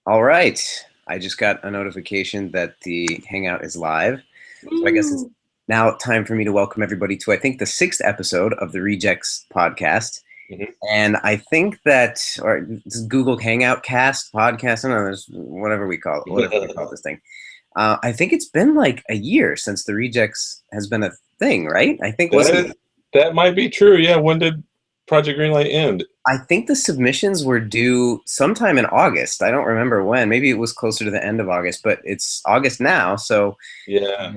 All right. I just got a notification that the Hangout is live. So I guess it's Woo. now time for me to welcome everybody to, I think, the sixth episode of the Rejects podcast. Mhm. And I think that, or this is Google Hangout cast podcast, I don't know, whatever we call this thing. I think it's been like a year since the Rejects has been a thing, right? That is, that might be true. Yeah. When did Project Greenlight end? I think the submissions were due sometime in August. I don't remember when. Maybe it was closer to the end of August, but it's August now, so Yeah.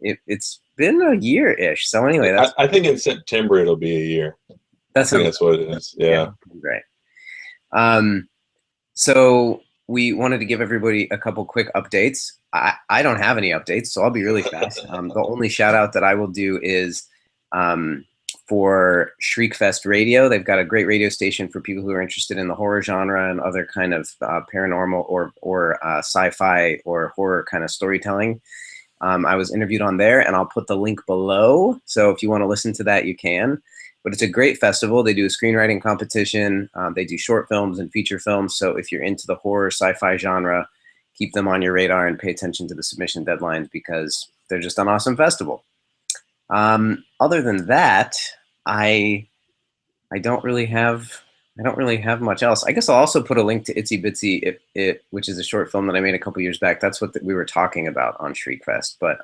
it's been a year-ish. So anyway, I think in September it'll be a year. I that think sounds that's what it is. yeah, Yeah. great. Um, so we wanted to give everybody a couple quick updates. I don't have any updates, so I'll be really fast. The only shout out that I will do is um, for Shriekfest Radio. They've got a great radio station for people who are interested in the horror genre and other kind of paranormal or sci-fi or horror kind of storytelling. I was interviewed on there, and I'll put the link below. So if you want to listen to that, you can. But it's a great festival. They do a screenwriting competition. They do short films and feature films. So if you're into the horror sci-fi genre, keep them on your radar and pay attention to the submission deadlines because they're just an awesome festival. Other than that, I I don't really have I don't really have much else. I guess I'll also put a link to Itsy Bitsy, which is a short film that I made a couple years back. That's what we were talking about on Shriekfest. But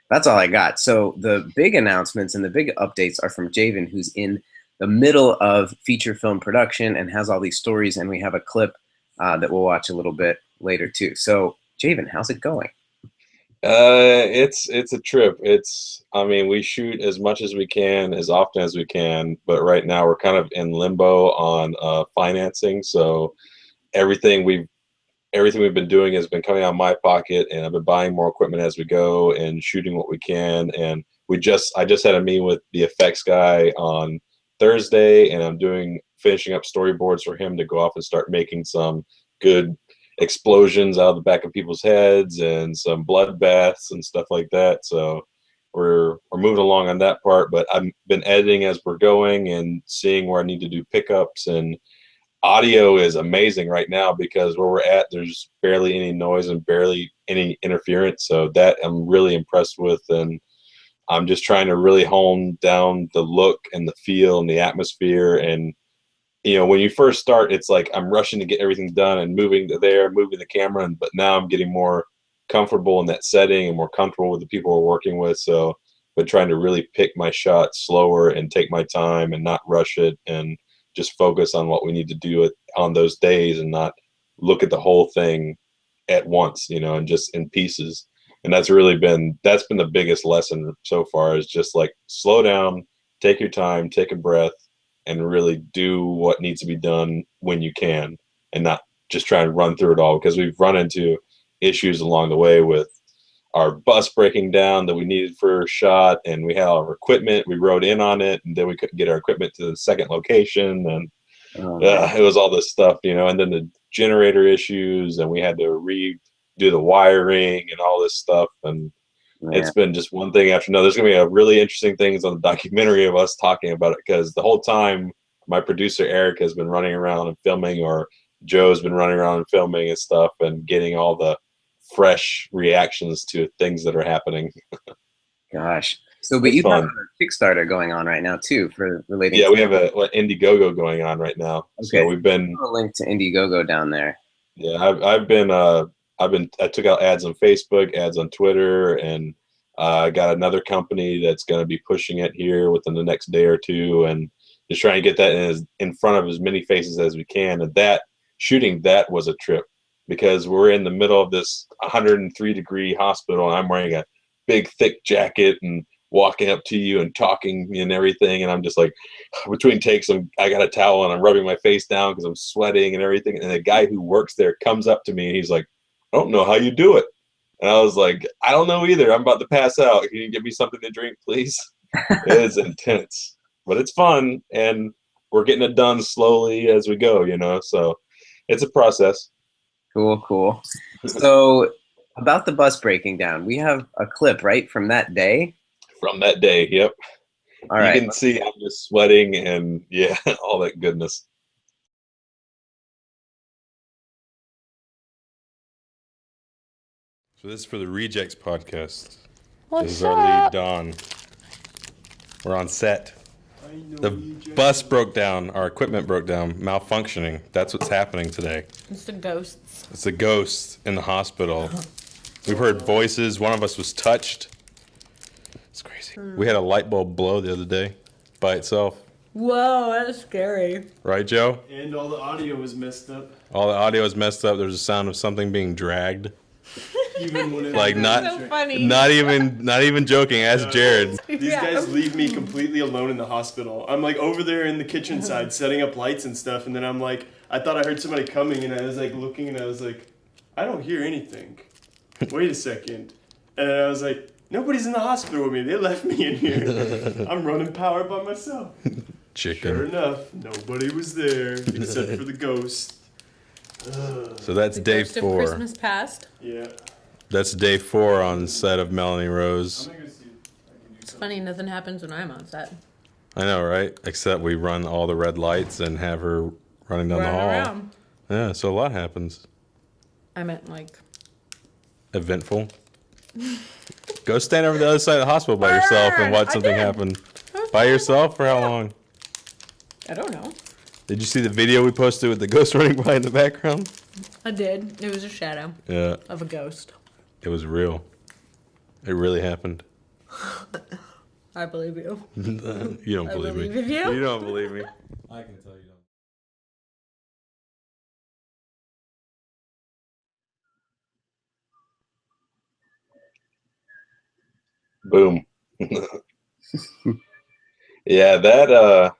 that's all I got. So the big announcements and the big updates are from Javan, who's in the middle of feature film production and has all these stories. And we have a clip that we'll watch a little bit later too. So Javan, how's it going? It's a trip. I mean, we shoot as much as we can, as often as we can, but right now we're kind of in limbo on financing. So everything we've everything we've been doing has been coming out of my pocket, and I've been buying more equipment as we go and shooting what we can. And I just had a meeting with the effects guy on Thursday, and I'm doing finishing up storyboards for him to go off and start making some good explosions out of the back of people's heads and some bloodbaths and stuff like that. So we're moving along on that part, but I've been editing as we're going and seeing where I need to do pickups. And audio is amazing right now because where we're at, there's barely any noise and barely any interference. So that I'm really impressed with, and I'm just trying to really hone down the look and the feel and the atmosphere. And when you first start, it's like I'm rushing to get everything done and moving to there, moving the camera, but now I'm getting more comfortable in that setting and more comfortable with the people we're working with. So, but trying to really pick my shots slower and take my time and not rush it and just focus on what we need to do on those days and not look at the whole thing at once, and just in pieces. And that's been the biggest lesson so far, is just like slow down, take your time, take a breath, and really do what needs to be done when you can, and not just try and run through it all, because we've run into issues along the way with our bus breaking down that we needed for a shot, and we had all our equipment, we rode in on it, and then we couldn't get our equipment to the second location, and Oh man, it was all this stuff, and then the generator issues, and we had to redo the wiring and all this stuff. And it's man. been just one thing after another. There's going to be a really interesting things on the documentary of us talking about it, because the whole time my producer Eric has been running around and filming, or Joe's been running around and filming and stuff, and getting all the fresh reactions to things that are happening. Gosh. So, but It's you have fun. a Kickstarter going on right now too for relating Yeah, to. we have a Indiegogo going on right now. Okay, So so we've been put a link to Indiegogo down there. Yeah, I took out ads on Facebook, ads on Twitter, and I got another company that's going to be pushing it here within the next day or two, and just trying to get that in front of as many faces as we can. And that shooting that was a trip, because we're in the middle of this 103-degree hospital, and I'm wearing a big thick jacket and walking up to you and talking and everything, and I'm just like, between takes, I got a towel and I'm rubbing my face down because I'm sweating and everything. And the guy who works there comes up to me and he's like, "I don't know how you do it." And I was like, "I don't know either. I'm about to pass out. Can you give me something to drink, please?" It is intense, but it's fun, and we're getting it done slowly as we go. So it's a process. Cool, cool. So, about the bus breaking down, we have a clip right from that day. From that day. Yep. All You right. can see I'm just sweating and yeah, all that goodness. So this is for the Rejects podcast. What's This is our lead, up? Don. We're on set. The bus broke down. Our equipment broke down, malfunctioning. That's what's happening today. It's the ghosts. It's a ghost in the hospital. We've heard voices. One of us was touched. It's crazy. We had a light bulb blow the other day by itself. Whoa, that's scary. Right, Joe? And all the audio was messed up. All the audio is messed up. There's a sound of something being dragged. Even when it Like not, So funny. not even joking. Ask Jared. These guys leave me completely alone in the hospital. I'm like over there in the kitchen side setting up lights and stuff, and then I'm like, I thought I heard somebody coming, and I was like looking, and I was like, I don't hear anything. Wait a second. And I was like, nobody's in the hospital with me. They left me in here. I'm running power by myself. Chicken. Sure enough, nobody was there except for the ghost. So that's The day ghost of 4. Christmas past. Yeah. That's day 4 on set of Melanie Rose. I'm not gonna see if I can do It's something. funny, nothing happens when I'm on set. I know, right? Except we run all the red lights and have her running down the Running hall. around. Yeah, so a lot happens. I meant like. Eventful. Go stand over the other side of the hospital by yourself and watch I something did. happen. By yourself for how long? I don't know. Did you see the video we posted with the ghost running by in the background? I did. It was a shadow Yeah, of a ghost. it was real. It really happened. I believe you. You don't I believe me. believe in you. You don't believe me. I can tell you don't. Boom. Yeah, that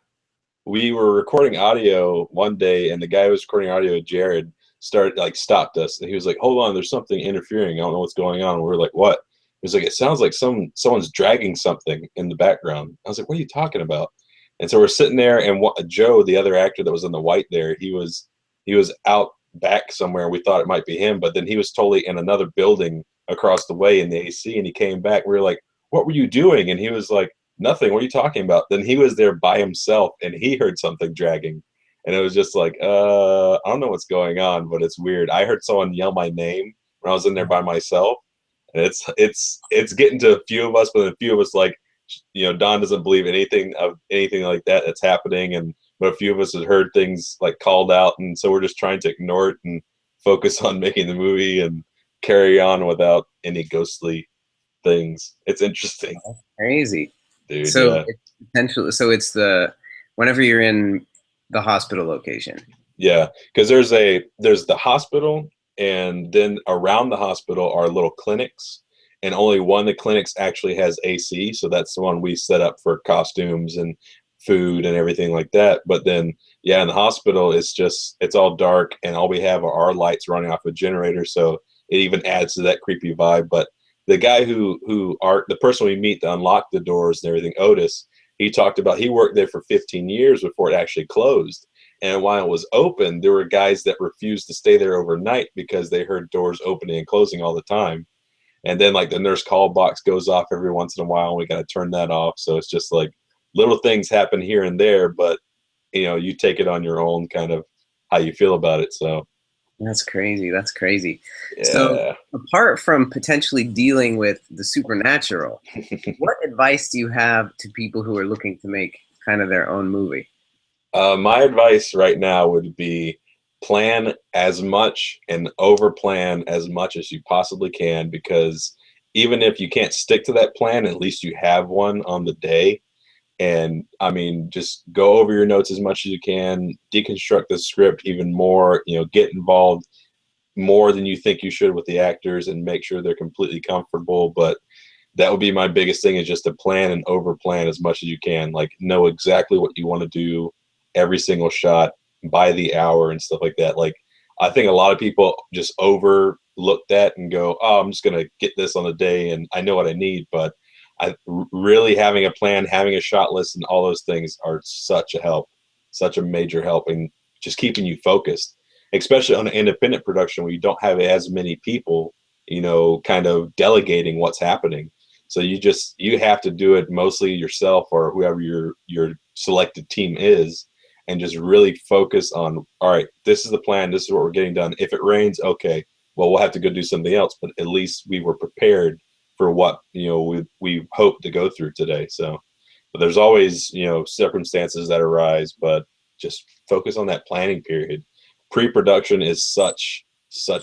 we were recording audio one day and the guy who was recording audio, Jared, stopped us and he was like, hold on, there's something interfering. I don't know what's going on. And we were like, what? He was like, it sounds like someone's dragging something in the background. I was like, what are you talking about? And so we're sitting there and Joe, the other actor that was in the white there, he was out back somewhere. We thought it might be him, but then he was totally in another building across the way in the AC and he came back. We were like, what were you doing? And he was like, nothing. What are you talking about? Then he was there by himself and he heard something dragging. And it was just like, I don't know what's going on, but it's weird. I heard someone yell my name when I was in there by myself. And it's getting to a few of us, but a few of us like, Don doesn't believe anything like that that's happening. But a few of us had heard things like called out. And so we're just trying to ignore it and focus on making the movie and carry on without any ghostly things. It's interesting. Crazy. Dude, So yeah. it's potentially, so it's whenever you're in the hospital location. Yeah, because there's the hospital, and then around the hospital are little clinics, and only one of the clinics actually has AC, so that's the one we set up for costumes and food and everything like that. But then, yeah, in the hospital, it's all dark, and all we have are our lights running off a generator, so it even adds to that creepy vibe. But the guy the person we meet to unlock the doors and everything, Otis, he talked about he worked there for 15 years before it actually closed. And while it was open, there were guys that refused to stay there overnight because they heard doors opening and closing all the time. And then like the nurse call box goes off every once in a while and we got to turn that off. So it's just like little things happen here and there, but you take it on your own kind of how you feel about it. So That's crazy. That's crazy. yeah. So apart from potentially dealing with the supernatural, what advice do you have to people who are looking to make kind of their own movie? My advice right now would be plan as much and over plan as much as you possibly can, because even if you can't stick to that plan, at least you have one on the day. And I mean, just go over your notes as much as you can, deconstruct the script even more, get involved more than you think you should with the actors and make sure they're completely comfortable. But that would be my biggest thing, is just to plan and over plan as much as you can. Like, know exactly what you want to do, every single shot by the hour and stuff like that. Like, I think a lot of people just overlook that and go, oh, I'm just going to get this on the day and I know what I need. But really having a plan, having a shot list and all those things are such a help, such a major help in just keeping you focused, especially on an independent production where you don't have as many people, kind of delegating what's happening. So you have to do it mostly yourself or whoever your selected team is, and just really focus on, all right, this is the plan. This is what we're getting done. If it rains, okay, well, we'll have to go do something else. But at least we were prepared for what, we hope to go through today. So, but there's always, circumstances that arise, but just focus on that planning period. Pre-production is such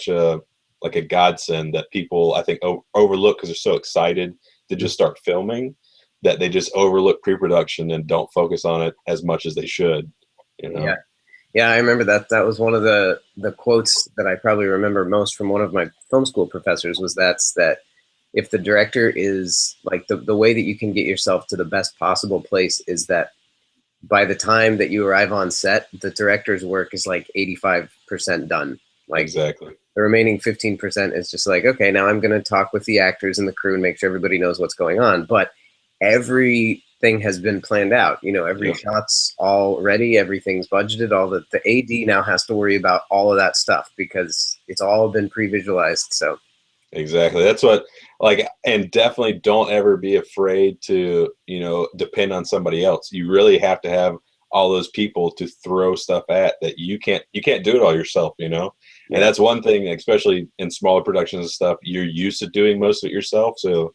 a like a godsend that people, I think, overlook because they're so excited to just start filming that they just overlook pre-production and don't focus on it as much as they should. Yeah. Yeah, I remember that. That was one of the quotes that I probably remember most from one of my film school professors was that if the director is like the way that you can get yourself to the best possible place is that by the time that you arrive on set, the director's work is like 85% done. Like Exactly. the remaining 15% is just like, okay, now I'm going to talk with the actors and the crew and make sure everybody knows what's going on. But everything has been planned out. Every shot's all ready. Everything's budgeted. All the AD now has to worry about all of that stuff because it's all been pre-visualized. So exactly. That's what and definitely don't ever be afraid to, depend on somebody else. You really have to have all those people to throw stuff at that you can't do it all yourself, And that's one thing, especially in smaller productions and stuff, you're used to doing most of it yourself. So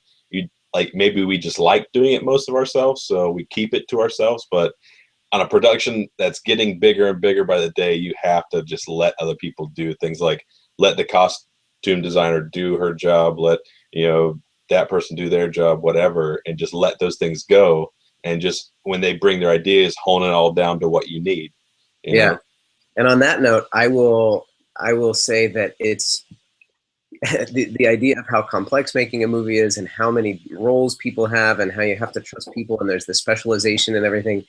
maybe we just like doing it most of ourselves, so we keep it to ourselves. But on a production that's getting bigger and bigger by the day, you have to just let other people do things, like let the costume designer do her job, let that person do their job, whatever, and just let those things go. And just when they bring their ideas, hone it all down to what you need. You know? And on that note, I will say that it's the idea of how complex making a movie is and how many roles people have and how you have to trust people and there's the specialization and everything.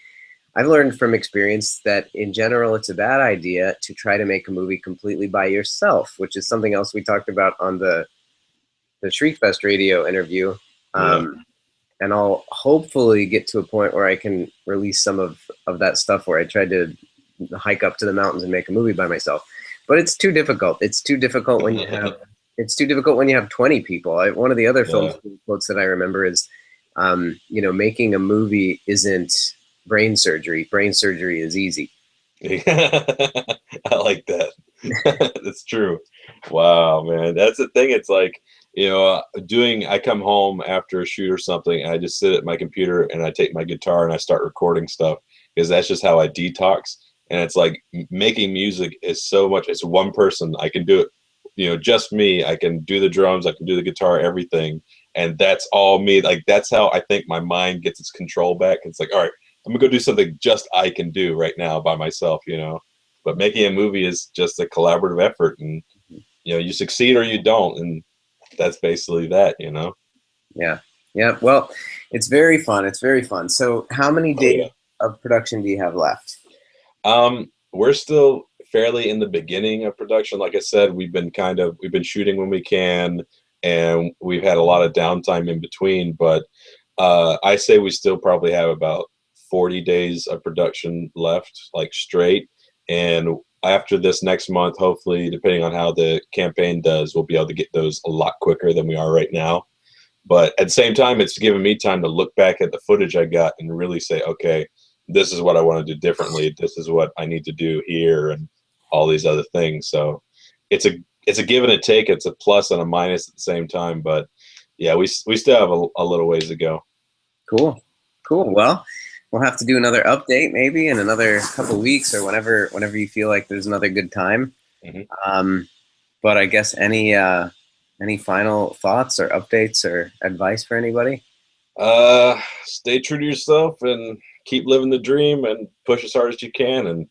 I've learned from experience that in general, it's a bad idea to try to make a movie completely by yourself, which is something else we talked about on the Shriekfest radio interview. And I'll hopefully get to a point where I can release some of that stuff where I tried to hike up to the mountains and make a movie by myself. But it's too difficult. It's too difficult when you have 20 people. One of the other film quotes that I remember is, making a movie isn't brain surgery. Brain surgery is easy. I like that. That's true. Wow, man. That's the thing. It's like, I come home after a shoot or something and I just sit at my computer and I take my guitar and I start recording stuff because that's just how I detox. And it's like making music is so much. It's one person. I can do it, just me. I can do the drums. I can do the guitar, everything. And that's all me. Like, that's how I think my mind gets its control back. It's like, all right, I'm gonna go do something just I can do right now by myself, But making a movie is just a collaborative effort, and you succeed or you don't, and that's basically that, Yeah. Well, it's very fun. It's very fun. So, how many days of production do you have left? We're still fairly in the beginning of production. Like I said, we've been shooting when we can, and we've had a lot of downtime in between. But I say we still probably have about 40 days of production left, like straight. And after this next month, hopefully, depending on how the campaign does, we'll be able to get those a lot quicker than we are right now. But at the same time, it's given me time to look back at the footage I got and really say, okay, this is what I want to do differently. This is what I need to do here, and all these other things. So it's a give and a take. It's a plus and a minus at the same time. But yeah, we still have a little ways to go. Cool. Well, we'll have to do another update maybe in another couple weeks or whenever you feel like there's another good time. But I guess any final thoughts or updates or advice for anybody? Stay true to yourself and keep living the dream and push as hard as you can and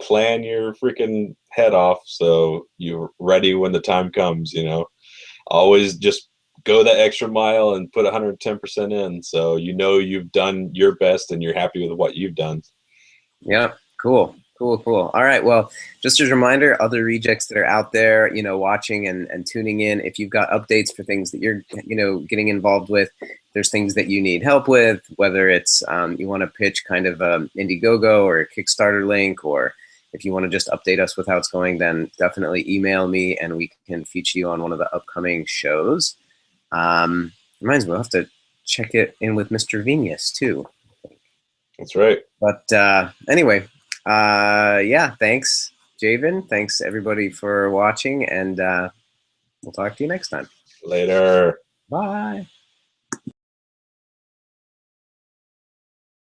plan your freaking head off so you're ready when the time comes. Always just go that extra mile and put 110% in, so you've done your best and you're happy with what you've done. Yeah, cool. All right, well, just as a reminder, other rejects that are out there, watching and tuning in, if you've got updates for things that you're, getting involved with, there's things that you need help with, whether it's you want to pitch kind of Indiegogo or a Kickstarter link, or if you want to just update us with how it's going, then definitely email me and we can feature you on one of the upcoming shows. Reminds me, we'll have to check it in with Mr. Venus too. That's right. But anyway, thanks, Javan. Thanks everybody for watching, and We'll talk to you next time. Later. Bye.